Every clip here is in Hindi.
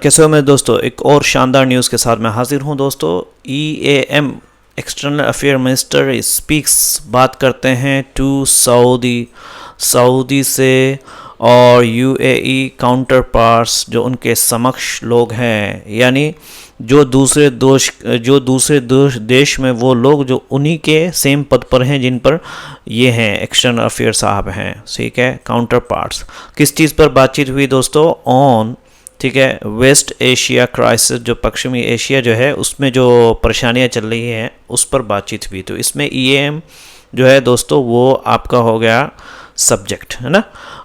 कैसे हो मेरे दोस्तों, एक और शानदार न्यूज़ के साथ मैं हाजिर हूं दोस्तों। EAM external affair minister speaks, बात करते हैं टू सऊदी से और UAE काउंटर पार्ट्स जो उनके समक्ष लोग हैं, यानी जो दूसरे देश में वो लोग जो उन्हीं के सेम पद पर हैं जिन पर ये हैं एक्सटर्नल अफेयर साहब हैं, ठीक है। काउंटर पार्ट्स किस चीज़ पर बातचीत हुई दोस्तों? ऑन, ठीक है, वेस्ट एशिया क्राइसिस, जो पश्चिमी एशिया जो है उसमें जो परेशानियां चल रही हैं उस पर बातचीत हुई। तो इसमें EAM जो है दोस्तों वो आपका हो गया सब्जेक्ट, है ना।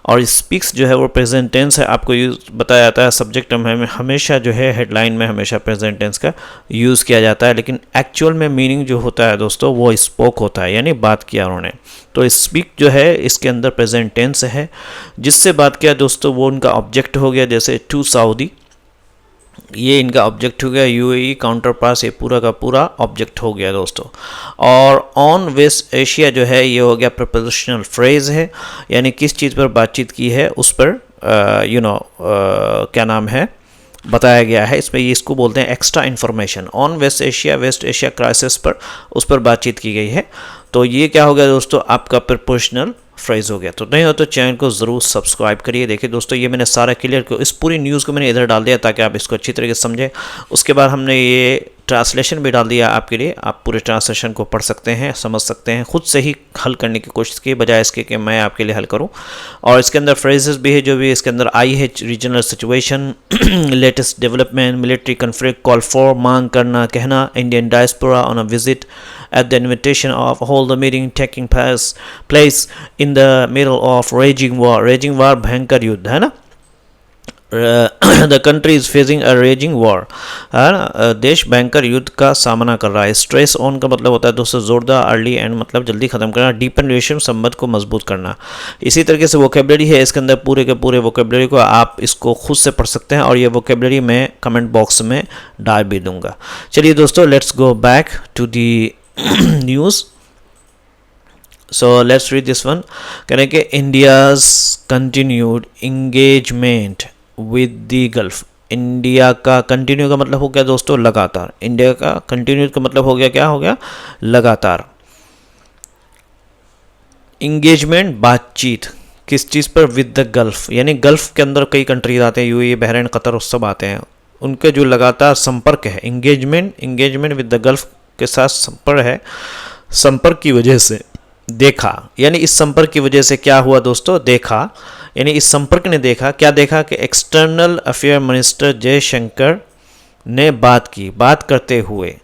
और स्पीक्स जो है वो प्रेजेंट टेंस है, आपको यूज बताया जाता है। सब्जेक्ट में हमेशा जो है हेडलाइन में हमेशा प्रेजेंट टेंस का यूज़ किया जाता है, लेकिन एक्चुअल में मीनिंग जो होता है दोस्तों वो स्पोक होता है, यानी बात किया उन्होंने। तो स्पीक जो है इसके अंदर प्रेजेंट टेंस है, जिससे बात किया दोस्तों वो उनका ऑब्जेक्ट हो गया। जैसे टू सऊदी, ये इनका ऑब्जेक्ट हो गया। UAE काउंटर पास, ये पूरा का पूरा ऑब्जेक्ट हो गया दोस्तों। और ऑन वेस्ट एशिया जो है ये हो गया प्रपोजिशनल फ्रेज है, यानी किस चीज़ पर बातचीत की है उस पर क्या नाम है बताया गया है। इसमें ये इसको बोलते हैं extra information. On west Asia crisis पर उस पर बातचीत की गई है। तो ये क्या हो गया दोस्तों, आपका प्रपोजिशनल फ्रेज हो गया। तो नहीं हो तो चैनल को ज़रूर सब्सक्राइब करिए। देखिए दोस्तों, ये मैंने सारा क्लियर किया, इस पूरी न्यूज़ को मैंने इधर डाल दिया ताकि आप इसको अच्छी तरीके से समझें। उसके बाद हमने ये ट्रांसलेशन भी डाल दिया आपके लिए, आप पूरे ट्रांसलेशन को पढ़ सकते हैं, समझ सकते हैं, खुद से ही हल करने की कोशिश की, बजाय इसके कि मैं आपके लिए हल करूं। और इसके अंदर फ्रेजेस भी है जो भी इसके अंदर आई है। Regional situation, latest development, military conflict, call for, मांग करना, कहना, Indian diaspora on a visit at the invitation of hold the meeting taking place in the middle of raging war भयंकर युद्ध, है ना। the country is facing a raging war, है ना। देश भयंकर युद्ध का सामना कर रहा है। स्ट्रेस ऑन का मतलब होता है दोस्तों जोरदार, अर्ली एंड मतलब जल्दी खत्म करना, डीपन रिलेशन संबंध को मजबूत करना। इसी तरीके से वोकेबलरी है इसके अंदर, पूरे के पूरे वोकेबलरी को आप इसको खुद से पढ़ सकते हैं, और ये वोकेबलरी मैं कमेंट बॉक्स में डाल भी दूंगा। चलिए दोस्तों, let's go back to the news. So let's read this one. करें कि India's continued engagement with the Gulf. India का कंटिन्यू का मतलब हो गया दोस्तों लगातार। इंडिया का कंटिन्यू का मतलब हो गया, क्या हो गया, लगातार। इंगेजमेंट, बातचीत, किस चीज़ पर? विद द गल्फ, यानी गल्फ के अंदर कई कंट्रीज आते हैं, UAE, बहरीन, कतर, उस सब आते हैं, उनके जो लगातार संपर्क है। इंगेजमेंट विद द गल्फ के साथ संपर्क है। संपर्क की वजह से देखा, यानी इस संपर्क की वजह से क्या हुआ दोस्तों, देखा, यानी इस संपर्क ने देखा, क्या देखा कि एक्सटर्नल अफेयर मिनिस्टर जयशंकर ने बात की, बात करते हुए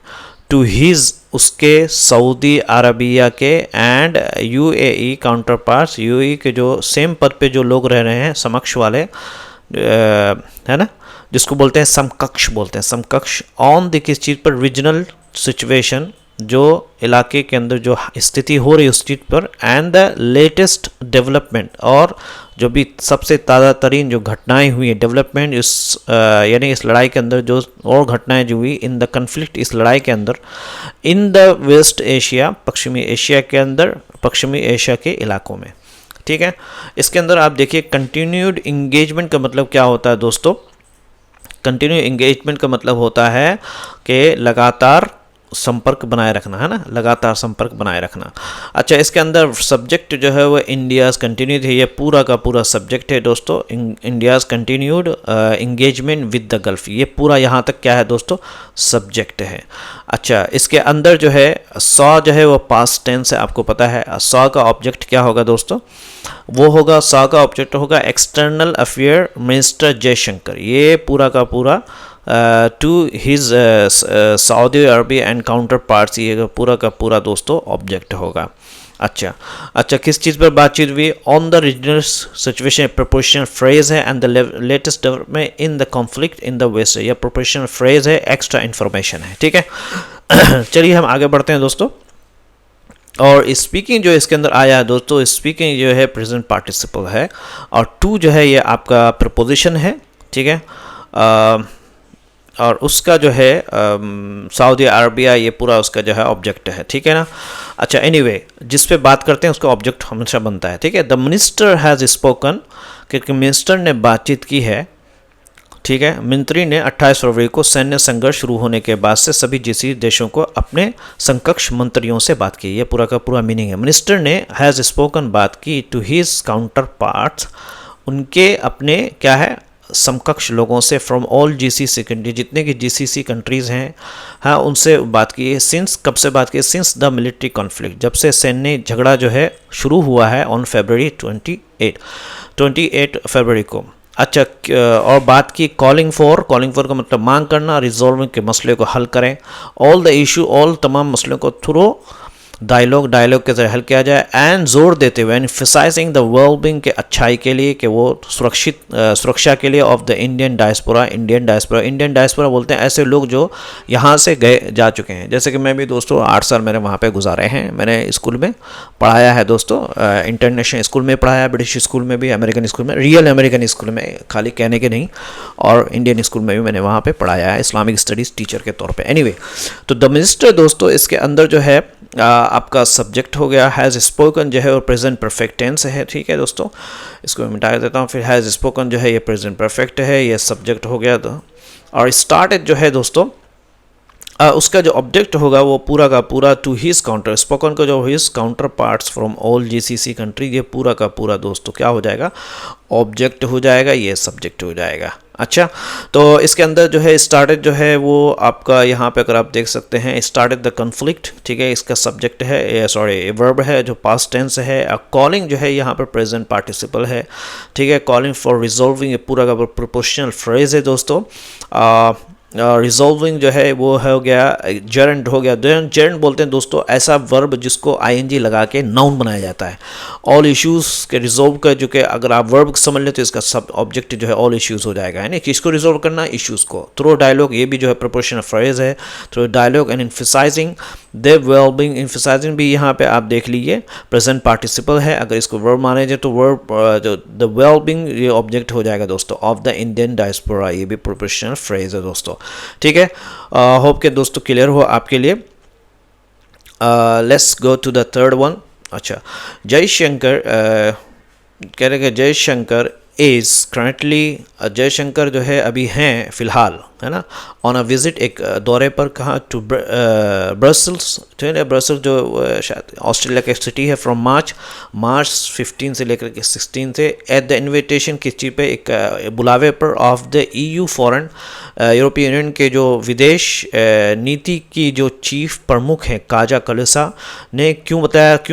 टू हिज, उसके सऊदी अरबिया के and UAE counter parts, UAE के जो सेम पद पे जो लोग रह रहे हैं, समक्ष वाले, है ना, जिसको बोलते हैं समकक्ष, बोलते हैं समकक्ष। ऑन द किस चीज़ पर? रीजनल सिचुएशन, जो इलाके के अंदर जो स्थिति हो रही है उस चीज़ पर, एंड द लेटेस्ट डेवलपमेंट, और जो भी सबसे ताज़ा तरीन जो घटनाएं हुई हैं, डेवलपमेंट इस यानी इस लड़ाई के अंदर जो और घटनाएं जो हुई, इन द कन्फ्लिक्ट, इस लड़ाई के अंदर, इन द वेस्ट एशिया, पश्चिमी एशिया के अंदर, पश्चिमी एशिया के इलाकों में, ठीक है। इसके अंदर आप देखिए कंटिन्यूड इंगेजमेंट का मतलब क्या होता है दोस्तों। कंटिन्यू इंगेजमेंट का मतलब होता है कि लगातार संपर्क बनाए रखना, है ना, लगातार संपर्क बनाए रखना। अच्छा, इसके अंदर सब्जेक्ट जो है वो इंडियाज़ कंटिन्यूड है, ये पूरा का पूरा सब्जेक्ट है दोस्तों। India's continued engagement with the gulf, ये पूरा यहाँ तक क्या है दोस्तों, सब्जेक्ट है। अच्छा, इसके अंदर जो है सॉ जो है वो पास्ट टेंस है, आपको पता है। सॉ का ऑब्जेक्ट क्या होगा दोस्तों, वो होगा, सॉ का ऑब्जेक्ट होगा एक्सटर्नल अफेयर मिनिस्टर जयशंकर, ये पूरा का पूरा to his Saudi Arabia and counterparts, ये पूरा का पूरा दोस्तों ऑब्जेक्ट होगा। अच्छा, किस चीज़ पर बातचीत हुई? On the regional situation, prepositional phrase है, and the latest development in the conflict in the west, यह प्रपोजिशनल फ्रेज है, एक्स्ट्रा इन्फॉर्मेशन है, ठीक है। चलिए हम आगे बढ़ते हैं दोस्तों। और स्पीकिंग जो इसके अंदर आया है दोस्तों, स्पीकिंग जो है प्रेजेंट पार्टिसिपल है, और टू जो है ये आपका प्रपोजिशन है, ठीक है। और उसका जो है सऊदी अरबिया, ये पूरा उसका जो है ऑब्जेक्ट है, ठीक है ना। अच्छा, एनीवे, जिस पे बात करते हैं उसका ऑब्जेक्ट हमेशा बनता है, ठीक है। द मिनिस्टर हैज़ स्पोकन, क्योंकि मिनिस्टर ने बातचीत की है, ठीक है, मंत्री ने 28 फरवरी को सैन्य संघर्ष शुरू होने के बाद से सभी जीसीसी देशों को अपने समकक्ष मंत्रियों से बात की। ये पूरा का पूरा मीनिंग है। मिनिस्टर ने हैज़ स्पोकन बात की टू हिज काउंटर पार्ट्स, उनके अपने क्या है समकक्ष लोगों से, फ्रॉम ऑल जीसीसी कंट्री, जितने की जीसीसी कंट्रीज़ हैं, हाँ उनसे बात की है। सिंस, कब से बात की? सिंस द मिलिट्री कॉन्फ्लिक्ट, जब से सैन्य झगड़ा जो है शुरू हुआ है ऑन फरवरी 28 फरवरी को। अच्छा, और बात की कॉलिंग फॉर का मतलब मांग करना, रिजॉल्विंग के मसले को हल करें, ऑल द इशू, ऑल तमाम मसलों को थ्रू डायलॉग के जरिए हल किया जाए, एंड जोर देते हुए एम्फसाइजिंग द वेलबींग के अच्छाई के लिए, कि वो सुरक्षा के लिए ऑफ द इंडियन डायस्पोरा बोलते हैं ऐसे लोग जो यहाँ से जा चुके हैं। जैसे कि मैं भी दोस्तों 8 साल मैंने वहाँ पे गुजारे हैं, मैंने स्कूल में पढ़ाया है दोस्तों, इंटरनेशनल स्कूल में पढ़ाया, ब्रिटिश स्कूल में भी, अमेरिकन स्कूल में, रियल अमेरिकन स्कूल में, खाली कहने के नहीं, और इंडियन स्कूल में भी मैंने वहाँ पे पढ़ाया है इस्लामिक स्टडीज़ टीचर के तौर पे। एनीवे, तो द मिनिस्टर दोस्तों इसके अंदर जो है आपका सब्जेक्ट हो गया हैज़ स्पोकन, जो है वो प्रेजेंट परफेक्ट टेंस है। ठीक है दोस्तों, इसको मैं मिटा देता हूँ। फिर हैज़ स्पोकन जो है ये प्रेजेंट परफेक्ट है, ये सब्जेक्ट हो गया। तो और स्टार्टेड जो है दोस्तों उसका जो ऑब्जेक्ट होगा वो पूरा का पूरा टू हिज काउंटर, स्पोकन का जो his counter parts from all GCC country, ये पूरा का पूरा दोस्तों क्या हो जाएगा? ऑब्जेक्ट हो जाएगा, ये सब्जेक्ट हो जाएगा। अच्छा, तो इसके अंदर जो है स्टार्टेड जो है वो आपका यहाँ पे अगर आप देख सकते हैं स्टार्टेड द कन्फ्लिक्ट, ठीक है, इसका सब्जेक्ट है, सॉरी वर्ब है जो पास्ट टेंस है। कॉलिंग जो है यहाँ पर प्रेजेंट पार्टिसिपल है। ठीक है, कॉलिंग फॉर रिजॉल्विंग, ये पूरा का प्रोपोर्शनल फ्रेज है दोस्तों। रिजॉल्विंग जो है वो हो गया जेरेंट हो गया। जेरेंट बोलते हैं दोस्तों ऐसा वर्ब जिसको आईएनजी लगा के नाउन बनाया जाता है। ऑल इश्यूज़ के रिजॉल्व का जो कि अगर आप वर्ब समझ लें तो इसका सब ऑब्जेक्ट जो है ऑल इश्यूज़ हो जाएगा, है ना, किसको रिजॉल्व करना? इश्यूज़ को। थ्रू डायलॉग, ये भी जो है प्रोपोर्शनल फ्रेज है। Through dialogue and emphasising the wellbeing, emphasising भी यहाँ पे आप देख लीजिए प्रेजेंट पार्टिसिपल है। अगर इसको वर्ब माने जाए तो वर्ब जो द वेलबींग ये ऑब्जेक्ट हो जाएगा दोस्तों ऑफ द इंडियन डायस्पोरा, ये भी प्रोपोर्शनल फ्रेज है दोस्तों। ठीक है, होप के दोस्तों क्लियर हो आपके लिए। Let's go to the third one. अच्छा, जयशंकर कह रहे हैं जयशंकर इज़ करंटली, जयशंकर जो है अभी हैं फ़िलहाल, है ना, ऑन अ विजिट, एक दौरे पर, कहाँ? टू ब्रसल्स, ठीक है, ब्रसल्स जो शायद ऑस्ट्रेलिया का एक सिटी है, फ्रॉम मार्च 15 से लेकर के 16 से, एट द इन्विटेशन, किस चीज़ पे? एक बुलावे पर, ऑफ द EU फॉरेन, यूरोपीय यूनियन के जो विदेश नीति की जो चीफ प्रमुख हैं काजा कलिसा ने क्यों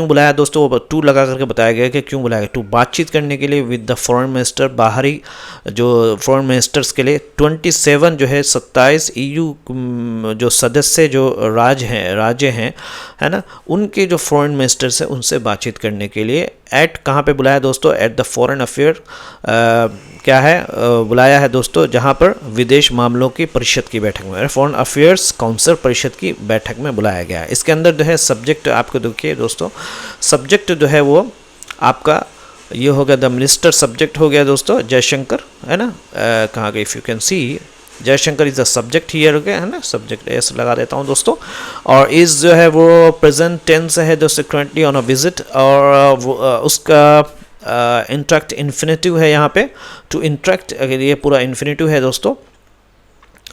बुलाया दोस्तों? वो टू लगा करके बताया गया कि क्यों बुलाया गया। टू बातचीत करने के लिए विद द फॉरेन मिनिस्टर, बाहरी जो फॉरेन मिनिस्टर्स के लिए। 27 जो है 27 EU जो सदस्य जो राज्य हैं, है ना, उनके जो फॉरेन मिनिस्टर्स हैं उनसे बातचीत करने के लिए। एट कहाँ पे बुलाया दोस्तों? एट द फॉरेन अफेयर, क्या है बुलाया है दोस्तों, जहाँ पर विदेश मामलों की परिषद की बैठक में, फॉरेन अफेयर्स काउंसिल परिषद की बैठक में बुलाया गया है। इसके अंदर जो है सब्जेक्ट आपको देखिए दोस्तों, सब्जेक्ट जो है वो आपका ये हो गया द मिनिस्टर, सब्जेक्ट हो गया दोस्तों जयशंकर, है ना, कहाँ गए? If you can see Jaishankar is the subject here, हो गया, है ना, सब्जेक्ट ऐसे लगा देता हूँ दोस्तों। और इस जो है वो प्रेजेंट टेंस है दोस्तों, करंटली ऑन अ विजिट, और उसका इंट्रैक्ट इन्फिनेटिव है यहाँ पे, टू इंट्रैक्ट, अगर ये पूरा इन्फिनेटिव है दोस्तों।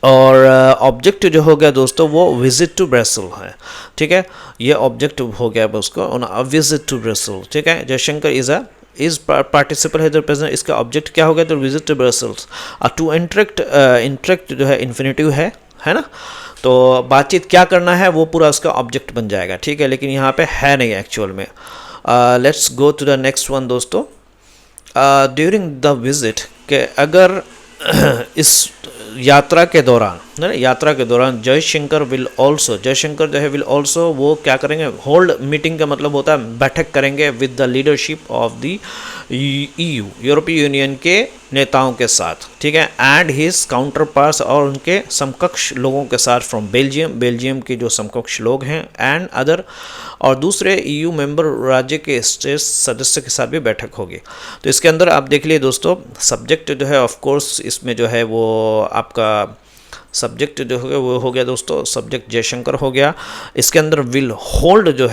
और ऑब्जेक्ट जो हो गया दोस्तों वो विजिट टू ब्रसल है। ठीक है, ये ऑब्जेक्ट हो गया उसको on a visit to Brussels. ठीक है, जयशंकर इज पार्टिसिपल है, प्रेजेंट, इसका ऑब्जेक्ट क्या हो गया? तो visit to Brussels. To interact जो है इन्फिनेटिव है ना, तो बातचीत क्या करना है वो पूरा उसका ऑब्जेक्ट बन जाएगा। ठीक है, लेकिन यहाँ पे है नहीं एक्चुअल में। Let's go to the next one दोस्तों। ड्यूरिंग द विजिट, के अगर इस यात्रा के दौरान, है ना, यात्रा के दौरान जयशंकर जो है विल ऑल्सो वो क्या करेंगे? होल्ड मीटिंग का मतलब होता है बैठक करेंगे with the leadership of the EU, यूरोपीय यूनियन के नेताओं के साथ। ठीक है, एंड हिज काउंटर पार्ट्स, और उनके समकक्ष लोगों के साथ, फ्रॉम बेल्जियम के जो समकक्ष लोग हैं, एंड अदर, और दूसरे EU मेंबर राज्य के स्टेट सदस्य के साथ भी बैठक होगी। तो इसके अंदर आप देख लिए दोस्तों, सब्जेक्ट जो है ऑफ कोर्स इसमें जो है वो आपका सब्जेक्ट जो हो गया वो हो गया दोस्तों, सब्जेक्ट जयशंकर हो गया। इसके अंदर विल होल्ड जो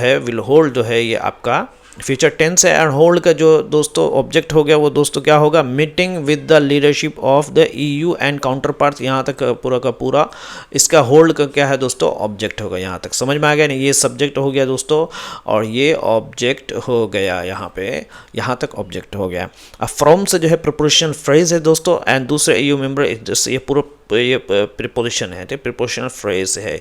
है ये आपका फ्यूचर टेंस है। एंड होल्ड का जो दोस्तों ऑब्जेक्ट हो गया वो दोस्तों क्या होगा, meeting with the leadership of the EU and counter parts. यहाँ तक पूरा का पूरा इसका होल्ड का क्या है दोस्तों, ऑब्जेक्ट होगा। यहाँ तक समझ में आ गया नहीं, ये सब्जेक्ट हो गया दोस्तों और ये ऑब्जेक्ट हो गया, यहाँ पे यहाँ तक ऑब्जेक्ट हो गया। अब फ्रॉम से जो है प्रिपोजिशनल फ्रेज है दोस्तों, एंड दूसरे EU मेंबर ये पूरा ये प्रिपोजिशन है, ठीक, प्रिपोजिशनल फ्रेज है,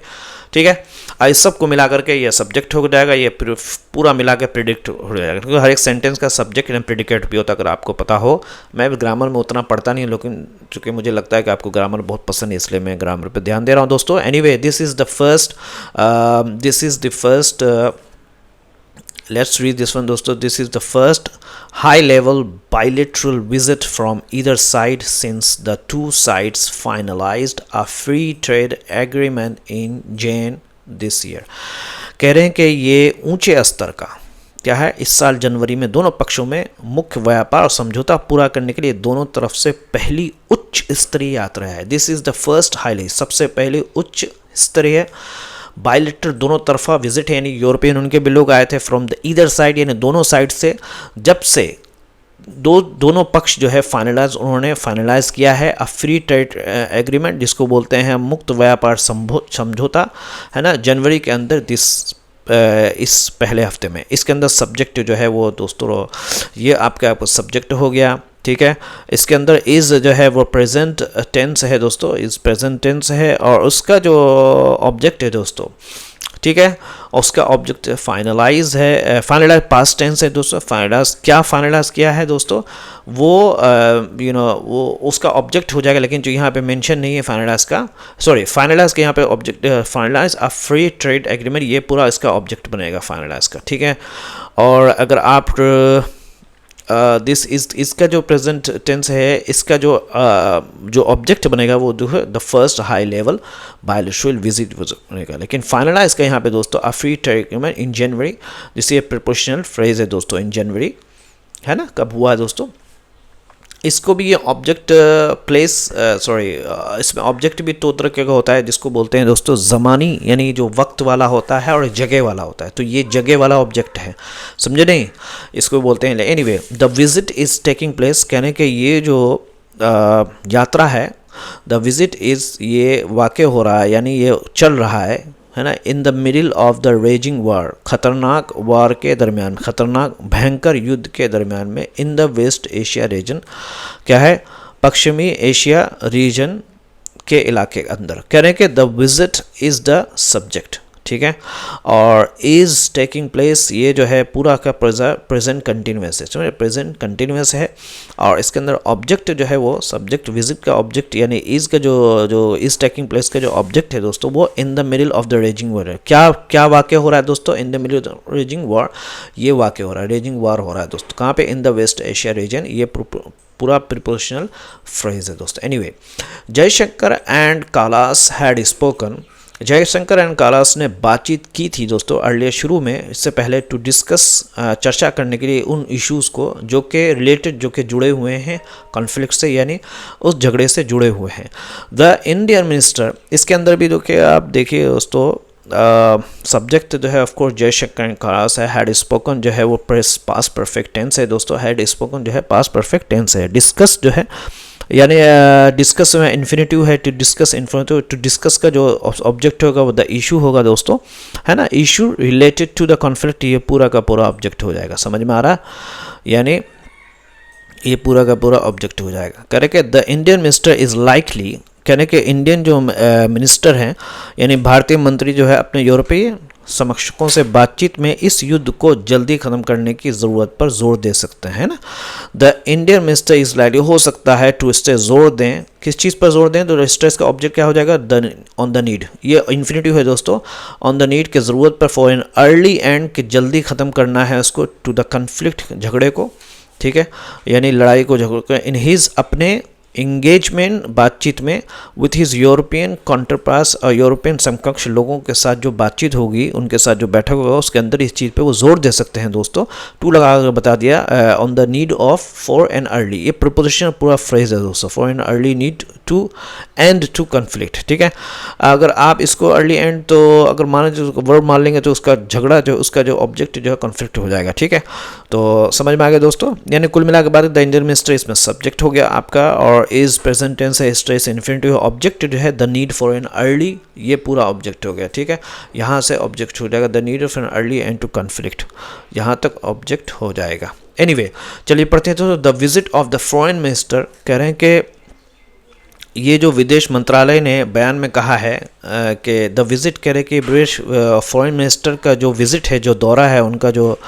ठीक है। इस सब को मिला करके ये सब्जेक्ट हो जाएगा, ये पूरा मिला के प्रिडिक्ट हो जाएगा, क्योंकि हर एक सेंटेंस का सब्जेक्ट एंड प्रेडिकेट भी होता है, अगर आपको पता हो। मैं भी ग्रामर में उतना पढ़ता नहीं, लेकिन चूंकि मुझे लगता है कि आपको ग्रामर बहुत पसंद है, इसलिए मैं ग्रामर पे ध्यान दे रहा हूँ दोस्तों। Anyway, this is the first let's read this one दोस्तों। this is the first high level bilateral visit from either side since the two sides finalized a free trade agreement in Jan this year। कह रहे हैं कि ये ऊंचे स्तर का क्या है, इस साल जनवरी में दोनों पक्षों में मुख्य व्यापार और समझौता पूरा करने के लिए दोनों तरफ से पहली उच्च स्तरीय यात्रा है। This is the first highly, सबसे पहले उच्च स्तरीय बायलेटरल दोनों तरफा विजिट है, यानी यूरोपियन उनके भी लोग आए थे फ्रॉम द ईदर साइड, यानी दोनों साइड से। जब से दोनों पक्ष जो है उन्होंने फाइनलाइज किया है अ फ्री ट्रेड एग्रीमेंट, जिसको बोलते हैं मुक्त व्यापार समझौता, है ना, जनवरी के अंदर इस पहले हफ्ते में। इसके अंदर सब्जेक्ट जो है वो दोस्तों ये आपका सब्जेक्ट हो गया, ठीक है। इसके अंदर इज़ जो है वो प्रेजेंट टेंस है दोस्तों, इज़ प्रेजेंट टेंस है, और उसका जो ऑब्जेक्ट है दोस्तों, ठीक है, उसका ऑब्जेक्ट फाइनलाइज है, फाइनलाइज पास्ट टेंस है दोस्तों। फाइनलाइज क्या फाइनलाइज किया है दोस्तों, वो वो उसका ऑब्जेक्ट हो जाएगा, लेकिन जो यहाँ पे मेंशन नहीं है फाइनलाइज का, सॉरी फाइनलाइज के यहाँ पे object finalise a free trade agreement, ये पूरा इसका ऑब्जेक्ट बनेगा फाइनलाइज का, ठीक है। और अगर आप इसका जो प्रेजेंट टेंस है, इसका जो ऑब्जेक्ट बनेगा वो जो है the first high level bilateral visit बनेगा। लेकिन फाइनलाइज का यहाँ पे दोस्तों a free trade agreement in January, जिससे प्रिपोजिशनल फ्रेज है दोस्तों, इन जनवरी, है ना, कब हुआ है दोस्तों। इसको भी ये ऑब्जेक्ट प्लेस इसमें ऑब्जेक्ट भी दो तरह का होता है, जिसको बोलते हैं दोस्तों ज़मानी, यानी जो वक्त वाला होता है, और जगह वाला होता है। तो ये जगह वाला ऑब्जेक्ट है, समझे नहीं, इसको बोलते हैं। Anyway, the visit is taking place, कहने के ये जो यात्रा है, द विजिट इज़ ये वाक़ हो रहा है, यानी ये चल रहा है ना, in the middle of the raging war, खतरनाक वार के दरमियान, खतरनाक भयंकर युद्ध के दरमियान में, in the waste Asia region, क्या है, पश्चिमी एशिया रीजन के इलाके के अंदर। कह रहे हैं कि the visit is the subject, ठीक है, और इज़ टेकिंग प्लेस ये जो है पूरा का प्रेजेंट कंटिन्यूस है, समझे, प्रेजेंट कंटिन्यूस है। और इसके अंदर ऑब्जेक्ट जो है वो सब्जेक्ट, विजिट का ऑब्जेक्ट, यानी इज़ का जो इज़ टेकिंग प्लेस का जो ऑब्जेक्ट है दोस्तों, वो in the middle of the raging war है। क्या वाक़ हो रहा है दोस्तों, in the middle of the raging war, ये वाक़ हो रहा है, रेजिंग वार हो रहा है दोस्तों, कहाँ पे, in the waste Asia region. ये पूरा प्रिपोजिशनल फ्रेज है दोस्तों। Anyway, Jaishankar and Kallas had spoken, Jaishankar and Kallas ने बातचीत की थी दोस्तों अर्लियर, शुरू में, इससे पहले, टू डिस्कस, चर्चा करने के लिए उन इश्यूज़ को जो कि रिलेटेड, जो कि जुड़े हुए हैं कॉन्फ्लिक्ट से, यानी उस झगड़े से जुड़े हुए हैं। द इंडियन मिनिस्टर, इसके अंदर भी जो कि आप देखिए दोस्तों, सब्जेक्ट जो है ऑफकोर्स जयशंकर एंड कालास है, हैड स्पोकन जो है वो पास्ट परफेक्ट टेंस है दोस्तों, हैड स्पोकन जो है पास्ट परफेक्ट टेंस है। डिस्कस जो है, यानी डिस्कस में इन्फिनेटिव है, to discuss infinitive, to discuss का जो ऑब्जेक्ट होगा वो द इशू होगा दोस्तों, है ना, issue related to the conflict, ये पूरा का पूरा ऑब्जेक्ट हो जाएगा, समझ में आ रहा है, यानी ये पूरा का पूरा ऑब्जेक्ट हो जाएगा। Correct, the Indian minister is likely, कहने के इंडियन जो मिनिस्टर हैं, यानी भारतीय मंत्री जो है, अपने यूरोपीय समकक्षों से बातचीत में इस युद्ध को जल्दी ख़त्म करने की ज़रूरत पर जोर दे सकते हैं ना। The Indian minister is likely, हो सकता है, टू स्ट्रेस, जोर दें, किस चीज़ पर जोर दें, तो स्ट्रेस का ऑब्जेक्ट क्या हो जाएगा, ऑन द नीड, ये इन्फिनेटिव है दोस्तों, ऑन द नीड के ज़रूरत पर, फॉर एन अर्ली एंड, कि जल्दी ख़त्म करना है उसको, टू द कन्फ्लिक्ट, झगड़े को, ठीक है, यानी लड़ाई को, झगड़े को, इन हिज, अपने इंगेजमेंट, बातचीत में, विथ हिज यूरोपियन काउंटरपार्ट्स, और यूरोपियन समकक्ष लोगों के साथ जो बातचीत होगी, उनके साथ जो बैठक होगा, उसके अंदर इस चीज़ पे वो जोर दे सकते हैं दोस्तों। टू लगा कर बता दिया, on the need of, for an early, ये प्रिपोजिशन पूरा फ्रेज है दोस्तों, for an early need to end to conflict, ठीक है। अगर आप इसको अर्ली एंड, तो अगर माने जो वर्ब मान लेंगे तो उसका झगड़ा जो उसका जो ऑब्जेक्ट जो है कन्फ्लिक्ट हो जाएगा, ठीक है। तो समझ में आ गया दोस्तों। यानी कुल मिला के बाद द इंजन इसमें सब्जेक्ट हो गया आपका, और इज प्रेजेंट टेंस है, स्ट्रेस इन्फिनिटिव, ऑब्जेक्ट जो है the need for an early, ये पूरा ऑब्जेक्ट हो गया, ठीक है। यहाँ से ऑब्जेक्ट हो जाएगा the need of an early end to conflict, यहाँ तक ऑब्जेक्ट हो जाएगा। एनीवे, चलिए पढ़ते हैं। तो the visit of the foreign minister, कह रहे हैं कि ये जो विदेश मंत्रालय ने बयान में कहा है कि द विजिट, कह रहे कि ब्रिटिश फॉरेन मिनिस्टर का जो विजिट है, जो दौरा है उनका जो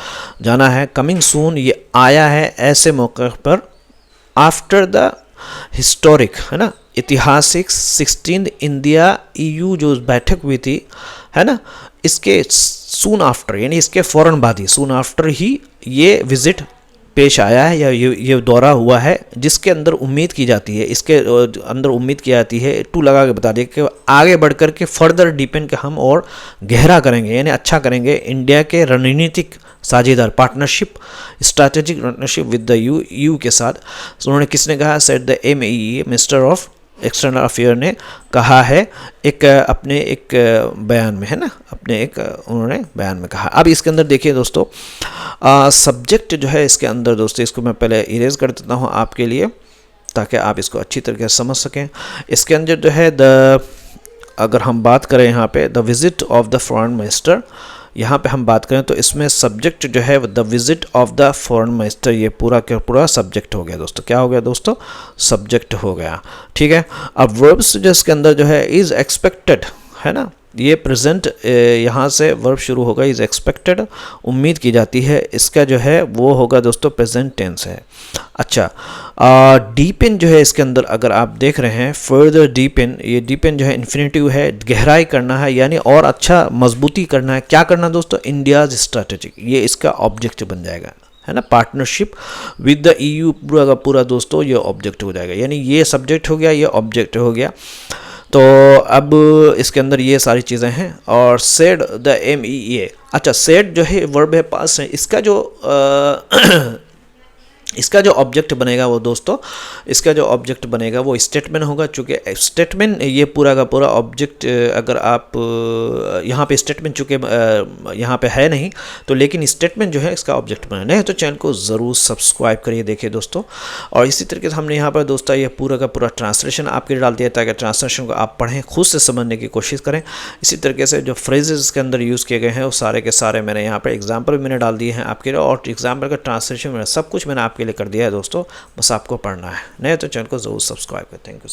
जाना है, कमिंग सून, ये आया है ऐसे मौके पर, आफ्टर द हिस्टोरिक, है ना, ऐतिहासिक 16 इंडिया EU जो बैठक हुई थी, है ना, इसके सून आफ्टर, यानी इसके फ़ौरन बाद ही, सून आफ्टर ही ये विजिट पेश आया है, या ये दौरा हुआ है, जिसके अंदर उम्मीद की जाती है, इसके अंदर उम्मीद की जाती है, टू लगा के बता दिए कि आगे बढ़ कर के फर्दर डीपेंड के हम और गहरा करेंगे, यानी अच्छा करेंगे इंडिया के रणनीतिक साझेदार, partnership, strategic partnership with the EU के साथ। उन्होंने किसने कहा, set the MEE, minister of external affair ने कहा है एक अपने एक बयान में, है ना, अपने एक उन्होंने बयान में कहा। अब इसके अंदर देखिए दोस्तों, सब्जेक्ट जो है इसके अंदर दोस्तों, इसको मैं पहले इरेज कर देता हूँ आपके लिए ताकि आप इसको अच्छी तरीके से समझ सकें। इसके अंदर जो है अगर हम बात करें यहाँ पे the visit of the foreign minister, यहाँ पे हम बात करें तो इसमें सब्जेक्ट जो है the visit of the foreign minister, ये पूरा का पूरा सब्जेक्ट हो गया दोस्तों। क्या हो गया दोस्तों, सब्जेक्ट हो गया, ठीक है। अब वर्ब्स जो इसके अंदर जो है इज़ एक्सपेक्टेड, है ना, ये प्रेजेंट, यहाँ से वर्ब शुरू होगा, इज़ एक्सपेक्टेड, उम्मीद की जाती है, इसका जो है वो होगा दोस्तों प्रेजेंट टेंस है। अच्छा, डीप इन जो है इसके अंदर अगर आप देख रहे हैं, फर्दर डीप इन, ये डीप इन जो है इन्फिनिटिव है, गहराई करना है, यानी और अच्छा मजबूती करना है। क्या करना दोस्तों, इंडियाज स्ट्रैटेजिक, ये इसका ऑब्जेक्ट बन जाएगा, है ना, पार्टनरशिप विद द EU पूरा का पूरा दोस्तों ये ऑब्जेक्ट हो जाएगा, यानी ये सब्जेक्ट हो गया, ये ऑब्जेक्ट हो गया। तो अब इसके अंदर ये सारी चीज़ें हैं। और सेड द MEA, अच्छा, सेड जो है वर्ब है, पास है, इसका जो इसका जो ऑब्जेक्ट बनेगा वो दोस्तों, इसका जो ऑब्जेक्ट बनेगा वो स्टेटमेंट होगा, चूँकि स्टेटमेंट ये पूरा का पूरा ऑब्जेक्ट, अगर आप यहाँ पे स्टेटमेंट चूँकि यहाँ पे है नहीं, तो लेकिन स्टेटमेंट जो है इसका ऑब्जेक्ट बना। नहीं तो चैनल को ज़रूर सब्सक्राइब करिए, देखिए दोस्तों। और इसी तरीके से हमने यहाँ पर दोस्तों ये पूरा का पूरा ट्रांसलेशन आपके लिए डाल दिया, ताकि ट्रांसलेशन को आप पढ़ें, खुद से समझने की कोशिश करें। इसी तरीके से जो फ्रेजेस के अंदर यूज़ किए गए हैं वो सारे के सारे मैंने यहाँ पर एग्जाम्पल मैंने डाल दिए हैं आपके लिए, और एग्जाम्पल का ट्रांसलेशन सब कुछ मैंने आपके लिए कर दिया है दोस्तों, बस आपको पढ़ना है। नहीं तो चैनल को जरूर सब्सक्राइब करें। Thank you.